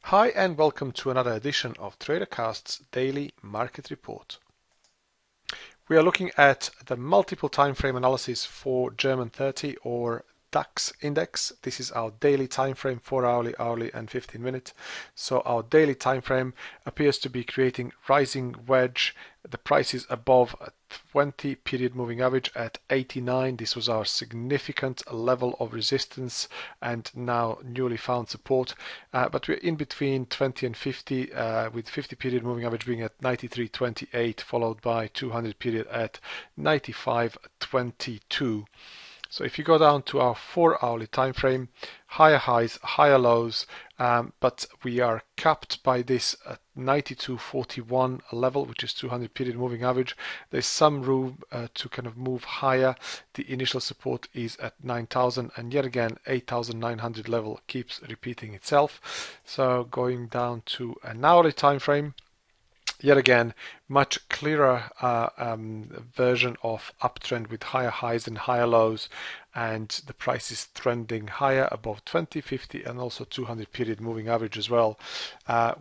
Hi and welcome to another edition of TraderCast's Daily Market Report. We are looking at the multiple time frame analysis for German 30 or Dax index. This is our daily time frame, 4 hourly, hourly and 15-minute. So our daily time frame appears to be creating rising wedge. The price is above a 20 period moving average at 89. This was our significant level of resistance and now newly found support. But we're in between 20 and 50 with 50 period moving average being at 93.28 followed by 200 period at 95.22. So if you go down to our 4 hourly time frame, higher highs, higher lows, but we are capped by this 92.41 level, which is 200 period moving average. There's some room to kind of move higher. The initial support is at 9,000, and yet again 8,900 level keeps repeating itself. So going down to an hourly time frame, yet again, much clearer version of uptrend with higher highs and higher lows, and the price is trending higher above 20, 50 and also 200 period moving average as well,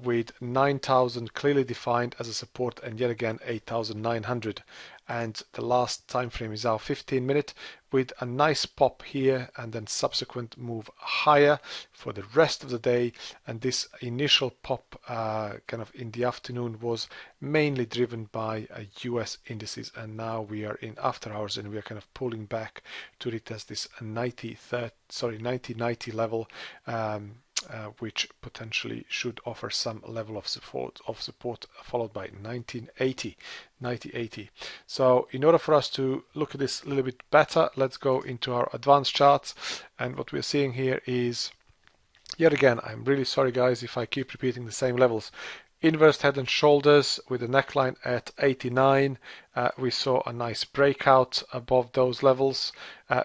with 9,000 clearly defined as a support and yet again 8,900. And the last time frame is our 15-minute with a nice pop here and then subsequent move higher for the rest of the day. And this initial pop kind of in the afternoon was mainly driven by US indices, and now we are in after hours and we are kind of pulling back to retest this 90 level, which potentially should offer some level of support followed by 90.80. So in order for us to look at this a little bit better, let's go into our advanced charts. And what we're seeing here is, yet again, I'm really sorry guys if I keep repeating the same levels. Inverse head and shoulders with a neckline at 89. We saw a nice breakout above those levels,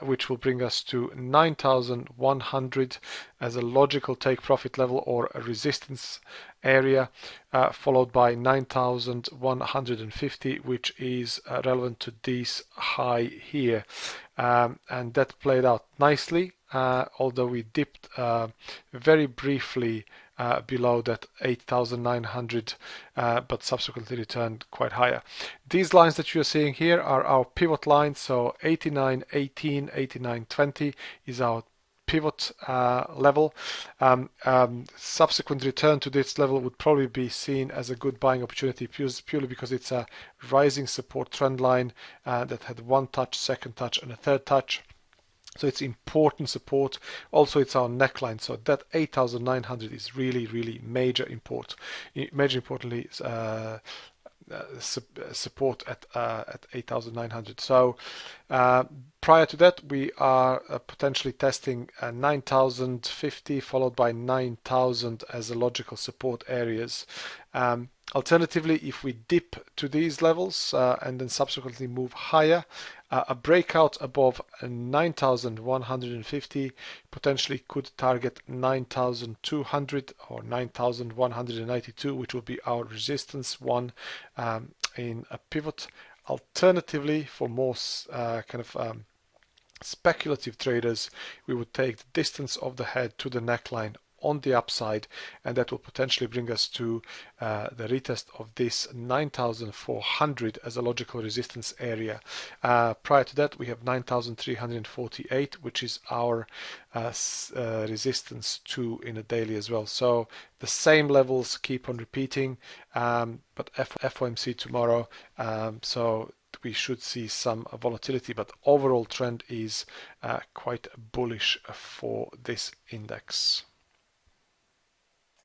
which will bring us to 9,100 as a logical take profit level or a resistance area, followed by 9,150, which is relevant to this high here. And that played out nicely, although we dipped very briefly below that 8,900, but subsequently returned quite higher. These lines that you're seeing here are our pivot lines. So 89.18, 89.20 is our pivot level. Subsequent return to this level would probably be seen as a good buying opportunity purely because it's a rising support trend line that had one touch, second touch and a third touch. So it's important support. Also, it's our neckline. So that 8,900 is really major import. Major importantly, support at 8,900. So prior to that, we are potentially testing 9,050 followed by 9,000 as a logical support areas. Alternatively, if we dip to these levels and then subsequently move higher, a breakout above 9,150 potentially could target 9,200 or 9,192, which will be our resistance one in a pivot. Alternatively, for more speculative traders, we would take the distance of the head to the neckline on the upside, and that will potentially bring us to the retest of this 9,400 as a logical resistance area. Prior to that, we have 9,348, which is our resistance 2 in a daily as well. So the same levels keep on repeating, but FOMC tomorrow, so we should see some volatility, but overall trend is quite bullish for this index.